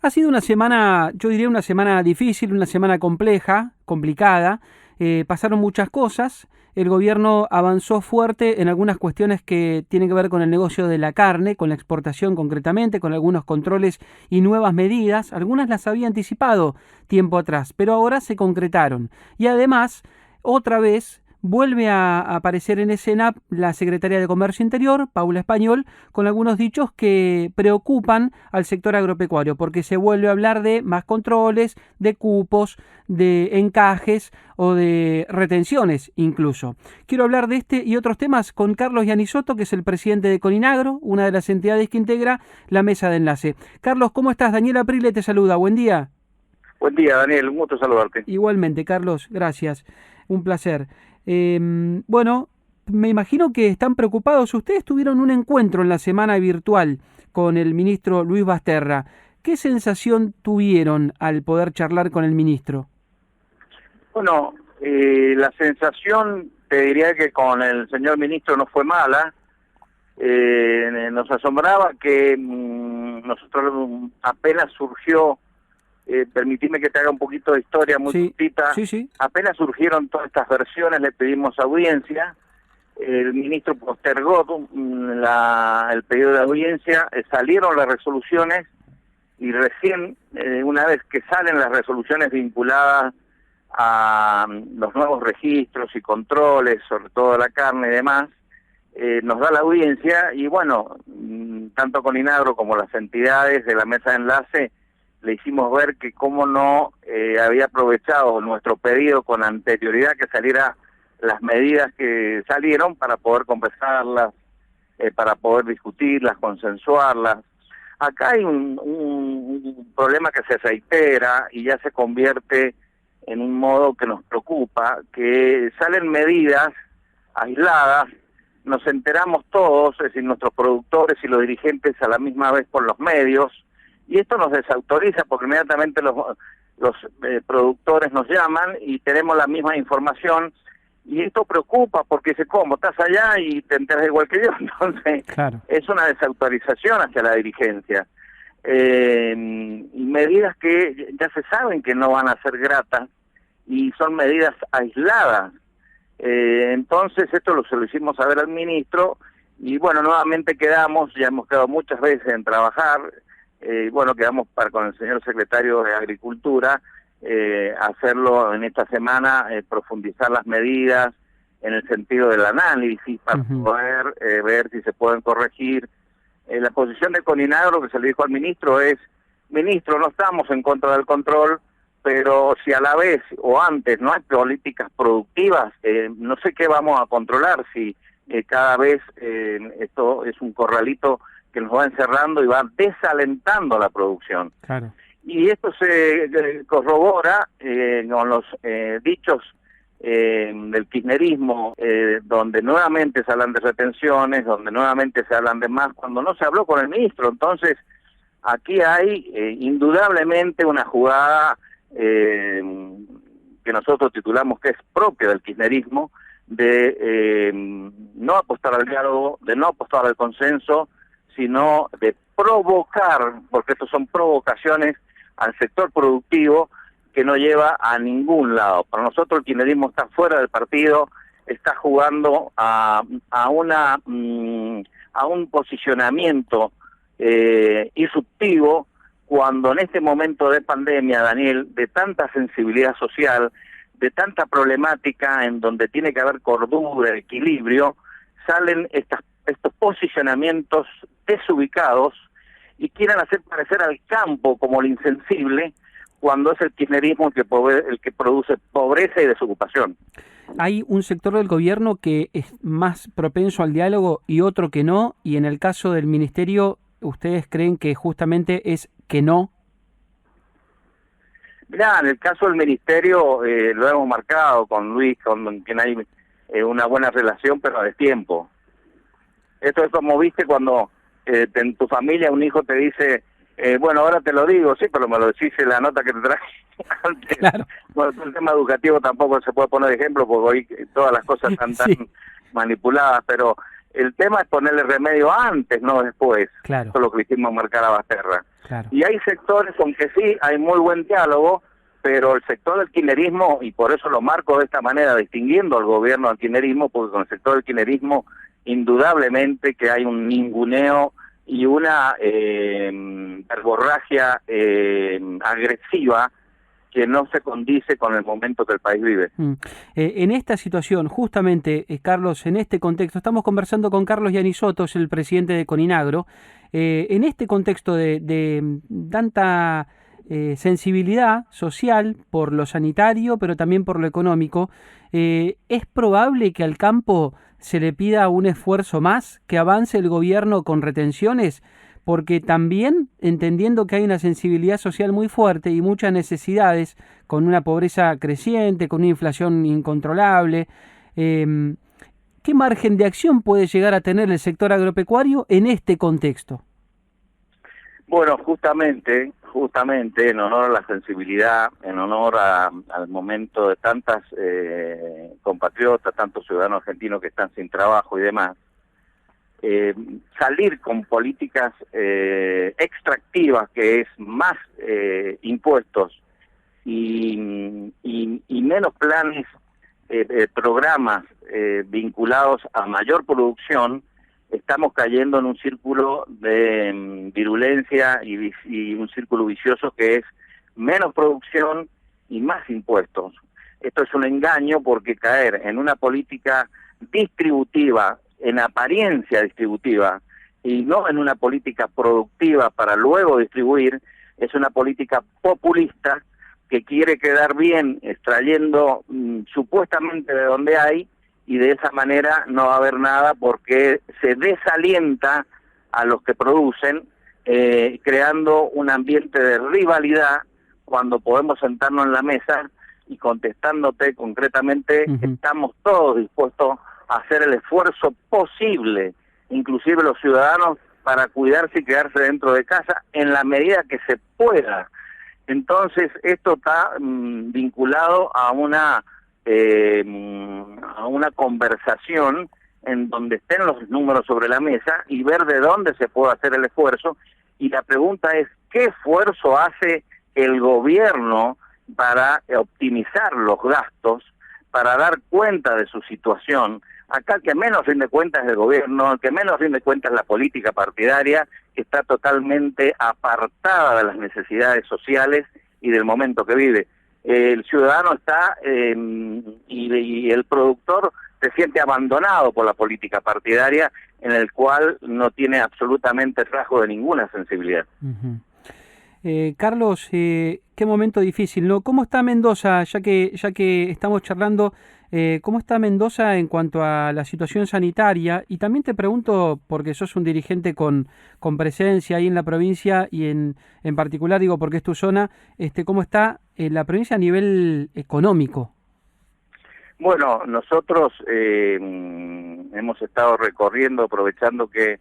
Ha sido una semana, yo diría una semana difícil, una semana compleja, complicada. Pasaron muchas cosas. El gobierno avanzó fuerte en algunas cuestiones que tienen que ver con el negocio de la carne, con la exportación concretamente, con algunos controles y nuevas medidas. Algunas las había anticipado tiempo atrás, pero ahora se concretaron. Y además, otra vez vuelve a aparecer en escena la secretaria de Comercio Interior, Paula Español, con algunos dichos que preocupan al sector agropecuario, porque se vuelve a hablar de más controles, de cupos, de encajes o de retenciones incluso. Quiero hablar de este y otros temas con Carlos Yanisotto, que es el presidente de Coninagro, una de las entidades que integra la mesa de enlace. Carlos, ¿cómo estás? Daniel Aprile te saluda. Buen día. Buen día, Daniel. Un gusto saludarte. Igualmente, Carlos, gracias. Un placer. Bueno, me imagino que están preocupados. Ustedes tuvieron un encuentro en la semana virtual con el ministro Luis Basterra. ¿Qué sensación tuvieron al poder charlar con el ministro? Bueno, la sensación, te diría que con el señor ministro no fue mala. Nos asombraba que nosotros apenas surgió, permitime que te haga un poquito de historia muy Sí, cortita, sí. apenas surgieron todas estas versiones, le pedimos audiencia, el ministro postergó el pedido de audiencia, salieron las resoluciones y recién, una vez que salen las resoluciones vinculadas a los nuevos registros y controles, sobre todo la carne y demás, nos da la audiencia y bueno, tanto Coninagro como las entidades de la mesa de enlace le hicimos ver que cómo no había aprovechado nuestro pedido con anterioridad que saliera las medidas que salieron para poder conversarlas, para poder discutirlas, consensuarlas. Acá hay un problema que se reitera y ya se convierte en un modo que nos preocupa, que salen medidas aisladas, nos enteramos todos, es decir, nuestros productores y los dirigentes a la misma vez por los medios, y esto nos desautoriza porque inmediatamente los productores nos llaman y tenemos la misma información, y esto preocupa porque dice, ¿cómo? Estás allá y te enteras igual que yo. Entonces, Claro. es una desautorización hacia la dirigencia. Y medidas que ya se saben que no van a ser gratas y son medidas aisladas. Entonces esto se lo hicimos saber al ministro y bueno, nuevamente quedamos, ya hemos quedado muchas veces en trabajar, bueno, quedamos con el señor secretario de Agricultura, hacerlo en esta semana, profundizar las medidas en el sentido del análisis para poder ver si se pueden corregir. La posición de Coninagro que se le dijo al ministro es, ministro, no estamos en contra del control, pero si a la vez o antes no hay políticas productivas, no sé qué vamos a controlar si cada vez esto es un corralito que nos va encerrando y va desalentando la producción. Claro. Y esto se corrobora con los dichos del kirchnerismo, donde nuevamente se hablan de retenciones, donde nuevamente se hablan de más, cuando no se habló con el ministro. Entonces, aquí hay indudablemente una jugada que nosotros titulamos que es propia del kirchnerismo, de no apostar al diálogo, de no apostar al consenso, sino de provocar, porque estos son provocaciones al sector productivo que no lleva a ningún lado. Para nosotros el kirchnerismo está fuera del partido, está jugando a un posicionamiento irruptivo, cuando en este momento de pandemia, Daniel, de tanta sensibilidad social, de tanta problemática en donde tiene que haber cordura, equilibrio, salen estos posicionamientos desubicados y quieren hacer parecer al campo como el insensible, cuando es el kirchnerismo el que produce pobreza y desocupación. Hay un sector del gobierno que es más propenso al diálogo y otro que no, y en el caso del ministerio, ¿ustedes creen que justamente es que no? Mirá, en el caso del ministerio lo hemos marcado con Luis, con quien hay una buena relación, pero a destiempo. Esto es como, viste, cuando en tu familia un hijo te dice, bueno, ahora te lo digo, sí, pero me lo decís en la nota que te traje antes. Claro. Bueno, el tema educativo tampoco se puede poner de ejemplo, porque hoy todas las cosas están tan Sí. manipuladas, pero El tema es ponerle remedio antes, no después. Claro. Eso es lo que hicimos marcar a Basterra. Claro. Y hay sectores con que sí, hay muy buen diálogo, pero el sector del kirchnerismo, y por eso lo marco de esta manera, distinguiendo al gobierno del kirchnerismo, porque con el sector del kirchnerismo, indudablemente que hay un ninguneo y una verborragia agresiva que no se condice con el momento que el país vive. En esta situación, justamente, Carlos, en este contexto, estamos conversando con Carlos Iannisotto, es el presidente de Coninagro, en este contexto de tanta sensibilidad social por lo sanitario, pero también por lo económico, ¿es probable que al campo se le pida un esfuerzo más, que avance el gobierno con retenciones? Porque también, entendiendo que hay una sensibilidad social muy fuerte y muchas necesidades, con una pobreza creciente, con una inflación incontrolable, ¿qué margen de acción puede llegar a tener el sector agropecuario en este contexto? Bueno, justamente, en honor a la sensibilidad, en honor al momento de tantas compatriotas, tantos ciudadanos argentinos que están sin trabajo y demás, salir con políticas extractivas, que es más impuestos y menos planes, programas vinculados a mayor producción, estamos cayendo en un círculo de virulencia y un círculo vicioso que es menos producción y más impuestos. Esto es un engaño, porque caer en una política distributiva, en apariencia distributiva, y no en una política productiva para luego distribuir, es una política populista que quiere quedar bien extrayendo supuestamente de donde hay, y de esa manera no va a haber nada, porque se desalienta a los que producen, creando un ambiente de rivalidad, cuando podemos sentarnos en la mesa y, contestándote concretamente, estamos todos dispuestos a hacer el esfuerzo posible, inclusive los ciudadanos, para cuidarse y quedarse dentro de casa en la medida que se pueda. Entonces, esto está vinculado a una conversación en donde estén los números sobre la mesa y ver de dónde se puede hacer el esfuerzo. Y la pregunta es, ¿qué esfuerzo hace el gobierno para optimizar los gastos, para dar cuenta de su situación? Acá el que menos rinde cuentas es el gobierno, el que menos rinde cuentas es la política partidaria, que está totalmente apartada de las necesidades sociales y del momento que vive. El ciudadano está y el productor se siente abandonado por la política partidaria, en el cual no tiene absolutamente rasgo de ninguna sensibilidad. Carlos, qué momento difícil, ¿no? ¿Cómo está Mendoza, ya que estamos charlando, cómo está Mendoza en cuanto a la situación sanitaria? Y también te pregunto, porque sos un dirigente con presencia ahí en la provincia, y en particular digo porque es tu zona, ¿cómo está la provincia a nivel económico? Bueno, nosotros hemos estado recorriendo, aprovechando que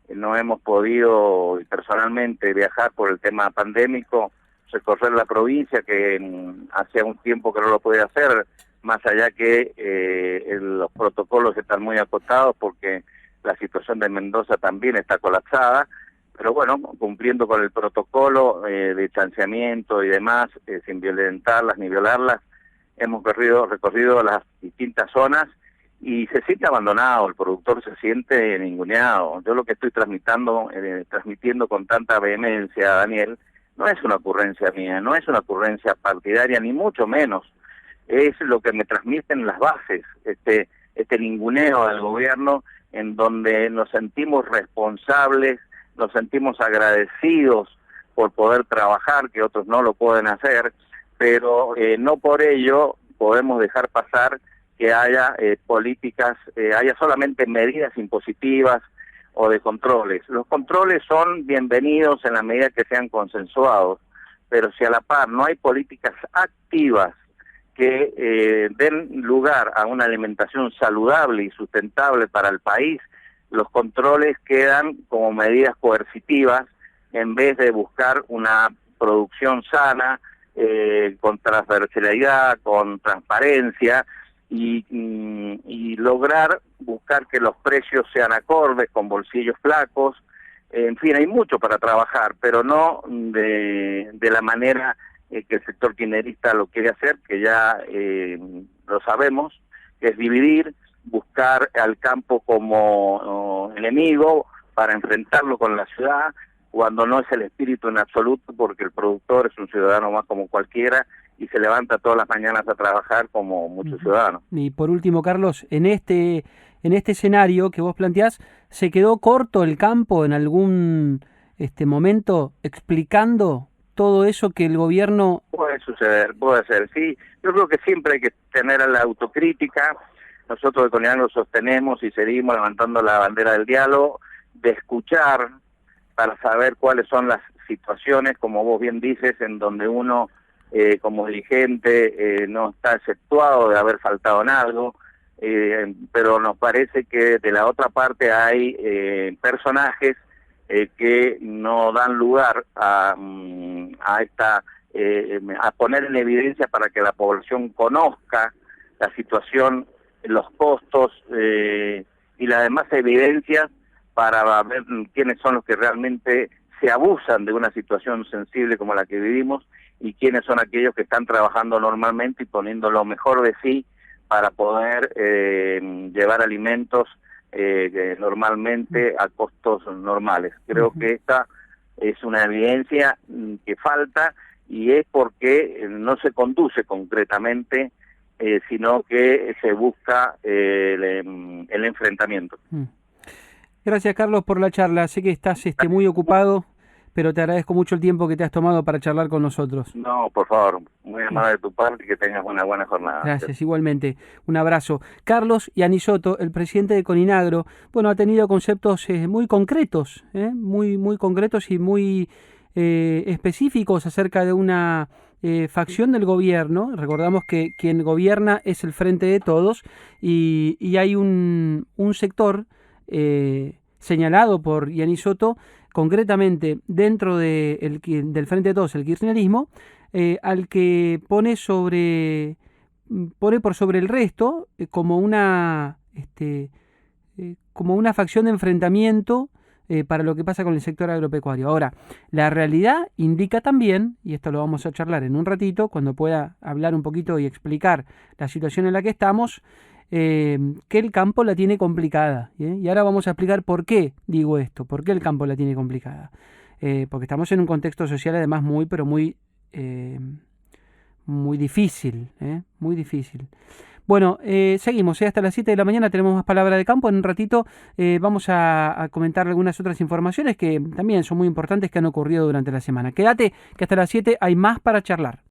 no hemos podido personalmente viajar por el tema pandémico, recorrer la provincia, que hacía un tiempo que no lo podía hacer, más allá que los protocolos están muy acotados, porque la situación de Mendoza también está colapsada, pero bueno, cumpliendo con el protocolo de distanciamiento y demás, sin violentarlas ni violarlas, hemos recorrido las distintas zonas, y se siente abandonado, el productor se siente ninguneado. Yo lo que estoy transmitiendo con tanta vehemencia, Daniel, no es una ocurrencia mía, no es una ocurrencia partidaria, ni mucho menos. Es lo que me transmiten las bases, este ninguneo del gobierno, en donde nos sentimos responsables, nos sentimos agradecidos por poder trabajar, que otros no lo pueden hacer, pero no por ello podemos dejar pasar que haya políticas, haya solamente medidas impositivas o de controles. Los controles son bienvenidos en la medida que sean consensuados, pero si a la par no hay políticas activas que den lugar a una alimentación saludable y sustentable para el país, los controles quedan como medidas coercitivas, en vez de buscar una producción sana, con transversalidad, con transparencia, y lograr buscar que los precios sean acordes, con bolsillos flacos. En fin, hay mucho para trabajar, pero no de la manera que el sector kirchnerista lo quiere hacer, que ya lo sabemos, que es dividir, buscar al campo como enemigo para enfrentarlo con la ciudad, cuando no es el espíritu en absoluto, porque el productor es un ciudadano más como cualquiera y se levanta todas las mañanas a trabajar como muchos ciudadanos. Y por último, Carlos, en este escenario que vos planteás, ¿se quedó corto el campo en algún momento explicando todo eso que el gobierno... Puede suceder, puede ser, sí. Yo creo que siempre hay que tener la autocrítica. Nosotros de Coninagro sostenemos y seguimos levantando la bandera del diálogo, de escuchar para saber cuáles son las situaciones, como vos bien dices, en donde uno como dirigente no está exceptuado de haber faltado en algo, pero nos parece que de la otra parte hay personajes que no dan lugar a poner en evidencia para que la población conozca la situación, los costos y las demás evidencias para ver quiénes son los que realmente se abusan de una situación sensible como la que vivimos y quiénes son aquellos que están trabajando normalmente y poniendo lo mejor de sí para poder llevar alimentos normalmente a costos normales. Creo que esta es una evidencia que falta y es porque no se conduce concretamente, sino que se busca el enfrentamiento. Gracias, Carlos, por la charla. Sé que estás muy ocupado, pero te agradezco mucho el tiempo que te has tomado para charlar con nosotros. No, por favor, muy amable de tu parte y que tengas una buena jornada. Gracias, igualmente. Un abrazo. Carlos Iannisotto, el presidente de Coninagro, ha tenido conceptos muy concretos, muy concretos y muy específicos acerca de una facción del gobierno. Recordamos que quien gobierna es el Frente de Todos y hay un sector señalado por Iannisotto, concretamente dentro del Frente de Todos, el kirchnerismo, al que pone por sobre el resto como una facción de enfrentamiento para lo que pasa con el sector agropecuario. Ahora, la realidad indica también, y esto lo vamos a charlar en un ratito, cuando pueda hablar un poquito y explicar la situación en la que estamos, que el campo la tiene complicada. Y ahora vamos a explicar por qué digo esto, por qué el campo la tiene complicada. Porque estamos en un contexto social además muy difícil, muy difícil. Bueno, seguimos, hasta las 7 de la mañana tenemos más palabra de campo. En un ratito vamos a comentar algunas otras informaciones que también son muy importantes que han ocurrido durante la semana. Quédate que hasta las 7 hay más para charlar.